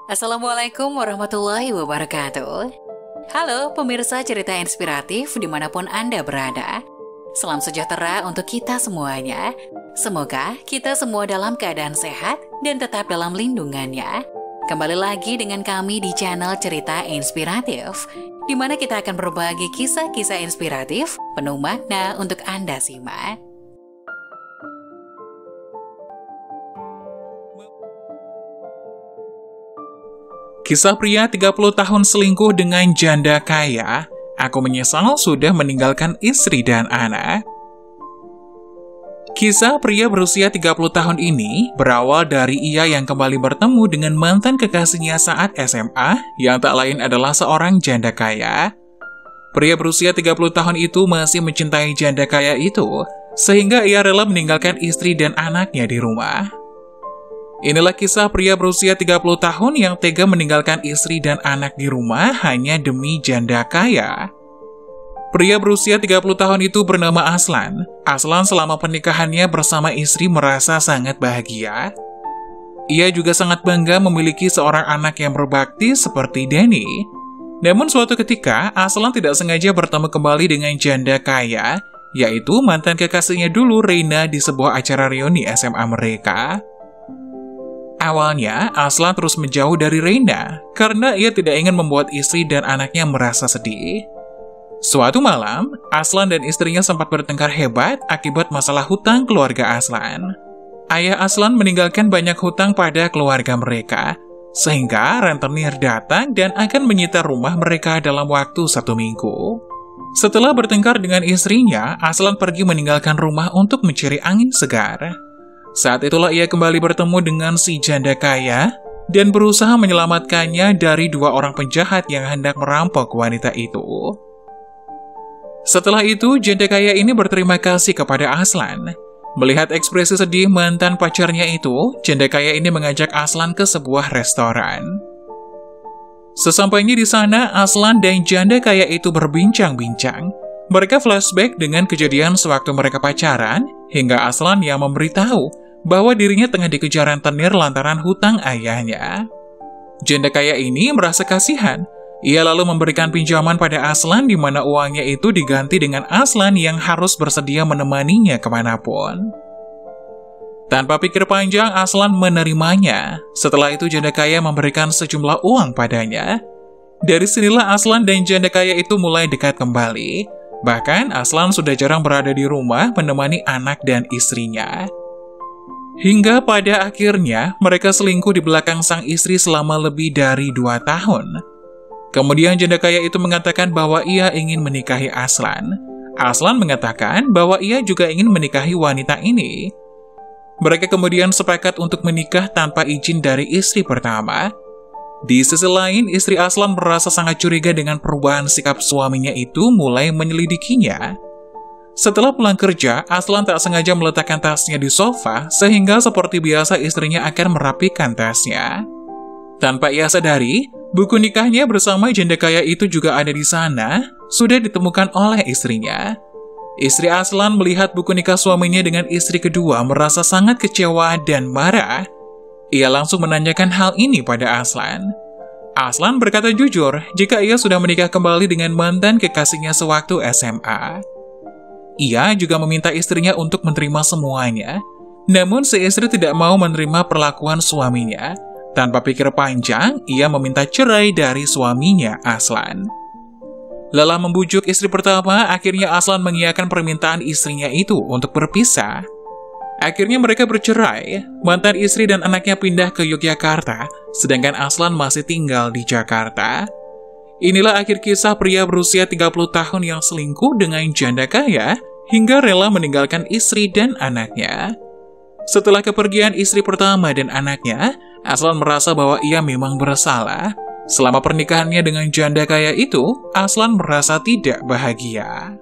Assalamualaikum warahmatullahi wabarakatuh. Halo pemirsa cerita inspiratif dimanapun Anda berada. Salam sejahtera untuk kita semuanya. Semoga kita semua dalam keadaan sehat dan tetap dalam lindungannya. Kembali lagi dengan kami di channel Cerita Inspiratif, di mana kita akan berbagi kisah-kisah inspiratif penuh makna untuk Anda simak. Kisah pria 30 tahun selingkuh dengan janda kaya. Aku menyesal sudah meninggalkan istri dan anak. Kisah pria berusia 30 tahun ini berawal dari ia yang kembali bertemu dengan mantan kekasihnya saat SMA, yang tak lain adalah seorang janda kaya. Pria berusia 30 tahun itu masih mencintai janda kaya itu, sehingga ia rela meninggalkan istri dan anaknya di rumah. Inilah kisah pria berusia 30 tahun yang tega meninggalkan istri dan anak di rumah hanya demi janda kaya. Pria berusia 30 tahun itu bernama Aslan. Aslan selama pernikahannya bersama istri merasa sangat bahagia. Ia juga sangat bangga memiliki seorang anak yang berbakti seperti Denny. Namun suatu ketika, Aslan tidak sengaja bertemu kembali dengan janda kaya, yaitu mantan kekasihnya dulu, Reina, di sebuah acara reuni SMA mereka. Awalnya, Aslan terus menjauh dari Reina karena ia tidak ingin membuat istri dan anaknya merasa sedih. Suatu malam, Aslan dan istrinya sempat bertengkar hebat akibat masalah hutang keluarga Aslan. Ayah Aslan meninggalkan banyak hutang pada keluarga mereka, sehingga rentenir datang dan akan menyita rumah mereka dalam waktu 1 minggu. Setelah bertengkar dengan istrinya, Aslan pergi meninggalkan rumah untuk mencari angin segar. Saat itulah ia kembali bertemu dengan si janda kaya dan berusaha menyelamatkannya dari 2 orang penjahat yang hendak merampok wanita itu. Setelah itu, janda kaya ini berterima kasih kepada Aslan. Melihat ekspresi sedih mantan pacarnya itu, janda kaya ini mengajak Aslan ke sebuah restoran. Sesampainya di sana, Aslan dan janda kaya itu berbincang-bincang. Mereka flashback dengan kejadian sewaktu mereka pacaran, hingga Aslan yang memberitahu bahwa dirinya tengah dikejar rentenir lantaran hutang ayahnya. Janda kaya ini merasa kasihan. Ia lalu memberikan pinjaman pada Aslan di mana uangnya itu diganti dengan Aslan yang harus bersedia menemaninya kemanapun. Tanpa pikir panjang, Aslan menerimanya. Setelah itu janda kaya memberikan sejumlah uang padanya. Dari sinilah Aslan dan janda kaya itu mulai dekat kembali. Bahkan Aslan sudah jarang berada di rumah menemani anak dan istrinya. Hingga pada akhirnya, mereka selingkuh di belakang sang istri selama lebih dari 2 tahun. Kemudian janda kaya itu mengatakan bahwa ia ingin menikahi Aslan. Aslan mengatakan bahwa ia juga ingin menikahi wanita ini. Mereka kemudian sepakat untuk menikah tanpa izin dari istri pertama. Di sisi lain, istri Aslan merasa sangat curiga dengan perubahan sikap suaminya itu mulai menyelidikinya. Setelah pulang kerja, Aslan tak sengaja meletakkan tasnya di sofa, sehingga seperti biasa istrinya akan merapikan tasnya. Tanpa ia sadari, buku nikahnya bersama janda kaya itu juga ada di sana, sudah ditemukan oleh istrinya. Istri Aslan melihat buku nikah suaminya dengan istri kedua merasa sangat kecewa dan marah. Ia langsung menanyakan hal ini pada Aslan. Aslan berkata jujur jika ia sudah menikah kembali dengan mantan kekasihnya sewaktu SMA. Ia juga meminta istrinya untuk menerima semuanya. Namun si istri tidak mau menerima perlakuan suaminya. Tanpa pikir panjang, ia meminta cerai dari suaminya, Aslan. Lelah membujuk istri pertama, akhirnya Aslan mengiyakan permintaan istrinya itu untuk berpisah. Akhirnya mereka bercerai. Mantan istri dan anaknya pindah ke Yogyakarta, sedangkan Aslan masih tinggal di Jakarta. Inilah akhir kisah pria berusia 30 tahun yang selingkuh dengan janda kaya hingga rela meninggalkan istri dan anaknya. Setelah kepergian istri pertama dan anaknya, Aslan merasa bahwa ia memang bersalah. Selama pernikahannya dengan janda kaya itu, Aslan merasa tidak bahagia.